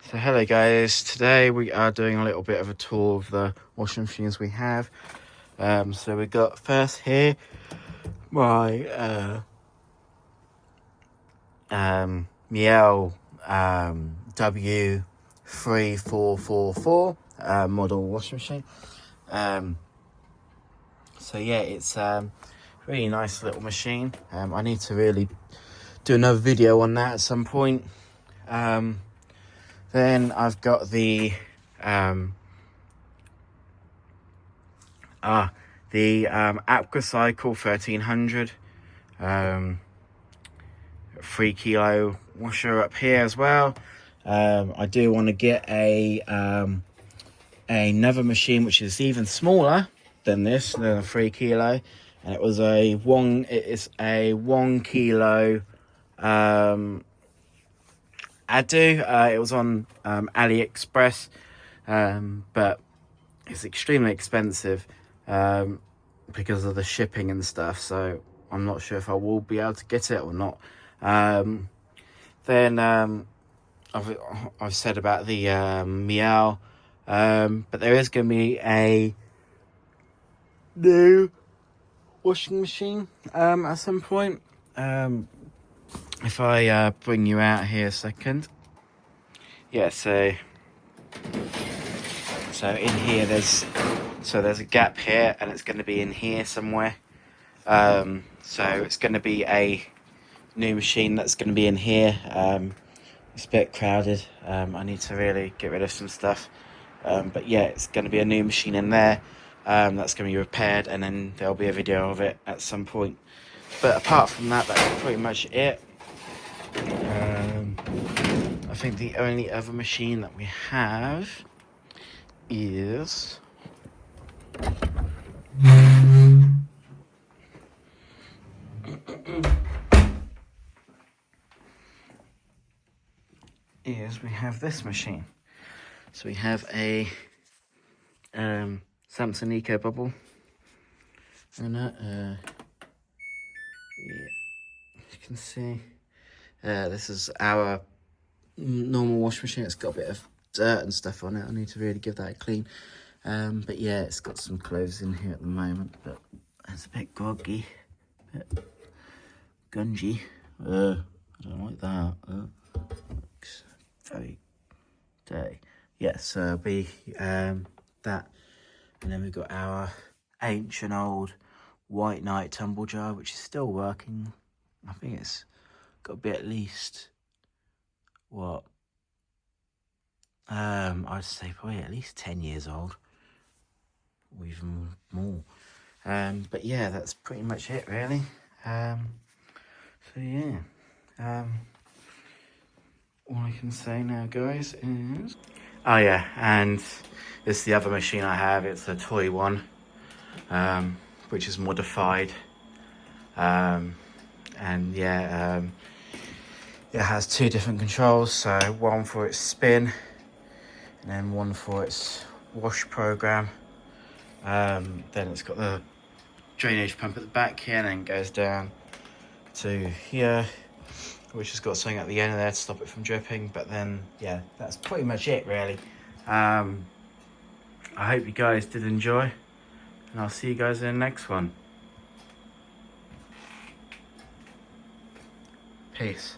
So hello guys, today we are doing a little bit of a tour of the washing machines we have. So we got first here my Miele W3444 model washing machine. So yeah, it's really nice little machine. I need to really do another video on that at some point. Then I've got the AquaCycle 1300 3 kilo washer up here as well. I do want to get another machine which is even smaller than this, than a 3 kilo, and it is a 1 kilo Adu. It was on AliExpress, but it's extremely expensive because of the shipping and stuff, so I'm not sure if I will be able to get it or not. Then I've said about the Miele, but there is going to be a new washing machine at some point. If I bring you out here a second. Yeah, so in here there's a gap here, and it's going to be in here somewhere. So it's going to be a new machine that's going to be in here. It's a bit crowded. I need to really get rid of some stuff. But yeah, it's going to be a new machine in there. That's going to be repaired, and then there'll be a video of it at some point. But apart from that, that's pretty much it. I think the only other machine that we have is we have this machine. So we have a Samsung Eco Bubble, and yeah, you can see this is our normal washing machine. It's got a bit of dirt and stuff on it. I need to really give that a clean. But yeah, it's got some clothes in here at the moment, but it's a bit groggy, a bit gungy. I don't like that. Looks very dirty. Yeah, so it'll be that. And then we've got our ancient old White Knight tumble jar, which is still working. I think it's got to be at least, what? I'd say probably at least 10 years old, or even more. But yeah, that's pretty much it, really. So yeah, all I can say now, guys, is... Oh yeah, and this is the other machine I have. It's a toy one, which is modified. And yeah, it has 2 different controls. So one for its spin, and then one for its wash program. Then it's got the drainage pump at the back here, and then goes down to here, which has got something at the end of there to stop it from dripping. But then yeah, that's pretty much it, really. I hope you guys did enjoy, and I'll see you guys in the next one. Peace.